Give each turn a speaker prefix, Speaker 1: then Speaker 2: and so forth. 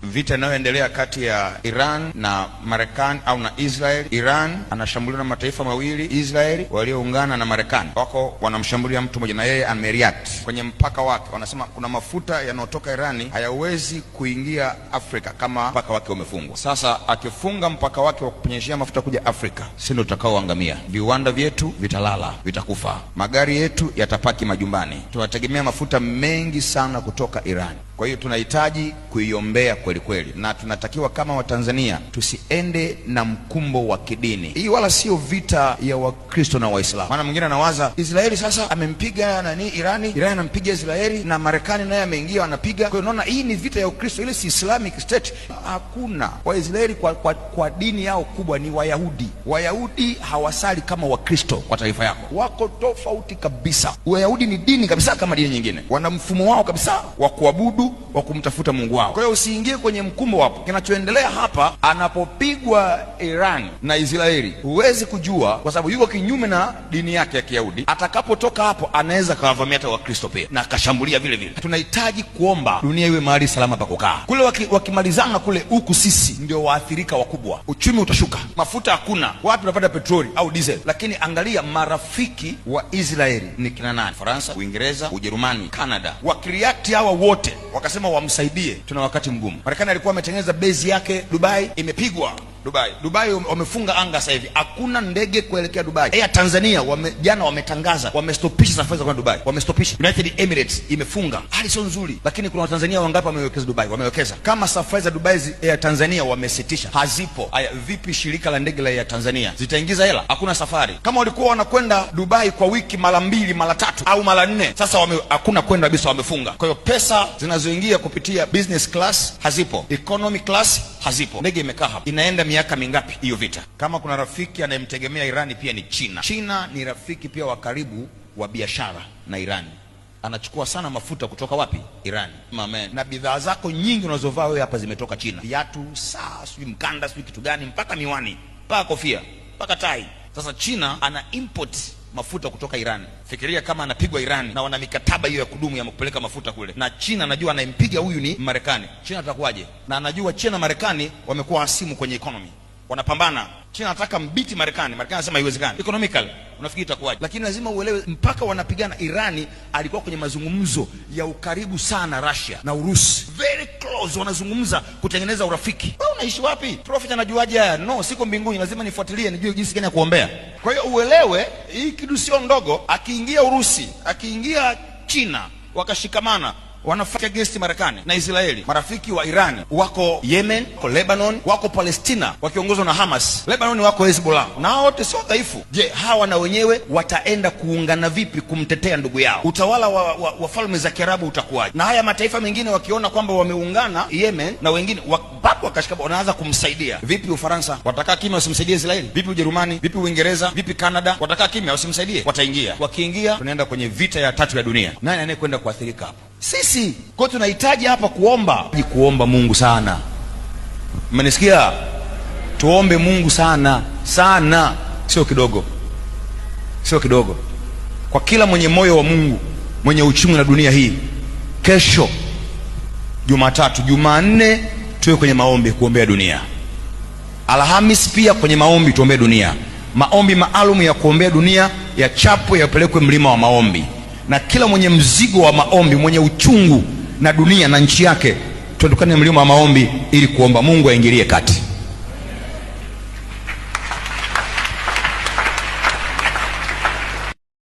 Speaker 1: Vita inayoendelea kati ya Iran na Marekani au na Israel. Iran anashambuliwa na mataifa mawili, Israel walioungana na Marekani wako wanamshambulia mtu mmoja, na yeye ameriat kwenye mpaka wake. Wanasema kuna mafuta yanayotoka Irani hayawezi kuingia Afrika kama mpaka wake umefungwa. Sasa akifunga mpaka wake wa kupenyeshia mafuta kuja Afrika, sisi ndio tutakaoangamia. Viwanda vyetu vitalala, vitakufa. Magari yetu yatapaki majumbani. Tunategemea mafuta mengi sana kutoka Irani. Kwa hiyo tunahitaji kuiombea kweli kweli, na tunatakiwa kama Watanzania tusiende na mkumbo wa kidini. Hii wala sio vita ya Wakristo na Waislamu. Maana mwingine anawaza Israeli sasa amempiga nani Irani, Irani anampiga Israeli, na Marekani naye ameingia anapiga. Kwa hiyo unaona hii ni vita ya Ukristo, ile si Islamic State. Hakuna. Waisraeli kwa dini yao kubwa ni Wayahudi. Wayahudi hawasali kama Wakristo, kwa taarifa yako. Wako tofauti kabisa. Wayahudi ni dini kabisa kama dini nyingine. Wana mfumo wao kabisa wa kuabudu, wa kumtafuta Mungu wao. Kwa hiyo usiingie kwenye mkumbo hapo. Kinachoendelea hapa, anapopigwa Iran na Israeli, huwezi kujua kwa sababu yuko kinyume na dini yake ya Kiyahudi. Atakapotoka hapo anaweza kawavamia hata Wakristo pia na akashambulia vile vile. Tunahitaji kuomba dunia iwe mahali salama pa kukaa. Kule wakimalizana kule, huku sisi ndio waathirika wakubwa. Uchumi utashuka, mafuta hakuna, wapi tunapata petroli au diesel? Lakini angalia marafiki wa Israeli ni kina nani? Faransa, Uingereza, Ujerumani, Canada. Wakireact hawa wote wakasema wamsaidie, tuna wakati mgumu. Marekani alikuwa ametengeneza base yake Dubai, imepigwa Dubai wamefunga anga sasa hivi. Hakuna ndege kuelekea Dubai. Air Tanzania jana wametangaza wamestopisha safari za kwenda Dubai. Wamestopisha. United Emirates imefunga. Hali sio nzuri, lakini kuna Watanzania wangapi wamewekeza Dubai? Wamewekeza. Kama safari za Dubai Air Tanzania wamesitisha, hazipo. Aya, vipi shirika la ndege la Air Tanzania zitaingiza hela? Hakuna safari. Kama walikuwa wanakwenda Dubai kwa wiki mara 2 mara 3 au mara 4, sasa hakuna kwenda kabisa, wamefunga. Kwa hiyo pesa zinazoingia kupitia business class hazipo, economy class hazipo. Ndege imekaa hapa. Inaenda miaka mingapi hiyo vita? Kama kuna rafiki anayemtegemea Irani pia ni China. China ni rafiki pia wa karibu wa biashara na Irani. Anachukua sana mafuta kutoka wapi? Irani. Amen. Na bidhaa zako nyingi unazovaa wewe hapa zimetoka China. Viatu, saa, sijui mkanda, sijui kitu gani, mpaka miwani, mpaka kofia, mpaka tai. Sasa China ana import mafuta kutoka Iran. Fikiria kama anapigwa Iran na wana mikataba hiyo ya kudumu ya kupeleka mafuta kule, na China anajua anayempiga huyu ni Marekani. China atakuwaje? Na anajua China na Marekani wamekuwa hasimu kwenye economy, wanapambana. China anataka mbiti Marekani, Marekani anasema haiwezekani economical. Unafikiri itakuwaje? Lakini lazima uelewe mpaka wanapigana. Irani alikuwa kwenye mazungumzo ya ukaribu sana Russia na Urusi, very close, wanazungumza kutengeneza urafiki. Wewe unaishi wapi? Prophet anajuaje haya? No, siko mbinguni, lazima nifuatilie nijue jinsi gani ya kuombea. Kwa hiyo uelewe hii kitu sio ndogo. Akiingia Urusi, akiingia China, wakashikamana, wanafanya against Marekani na Israeli. Marafiki wa Iran wako Yemen, wako Lebanon, wako Palestina wakiongozwa na Hamas. Lebanon wako Hezbollah, na wote sio dhaifu. Je, hawa na wenyewe wataenda kuungana vipi kumtetea ndugu yao? Utawala wa falme za Kiarabu utakuwaje? Na haya mataifa mengine wakiona kwamba wameungana, Yemen na wengine bado wakashikaba, wanaanza kumsaidia. Vipi Ufaransa? Watakaa kimya wasimsaidie Israeli? Vipi Ujerumani? Vipi Uingereza? Vipi Canada? Watakaa kimya wasimsaidie? Wataingia. Wakiingia tunaenda kwenye vita ya 3 ya dunia. Nani anayekwenda kuathirika hapo? Sisi. Kwa hiyo tunahitaji hapa kuomba Mungu sana. Mmenisikia? Tuombe Mungu sana sana, sio kidogo, sio kidogo. Kwa kila mwenye moyo wa Mungu, mwenye uchungu na dunia hii, kesho Jumatatu, Jumanne tuwe kwenye maombi kuombea dunia. Alhamis pia kwenye maombi tuombee dunia. Maombi maalum ya kuombea dunia ya chapo yapelekwe mlima wa maombi. Na kila mwenye mzigo wa maombi, mwenye uchungu na dunia na nchi yake, tuendukane mlima wa maombi ili kuomba Mungu aingilie kati.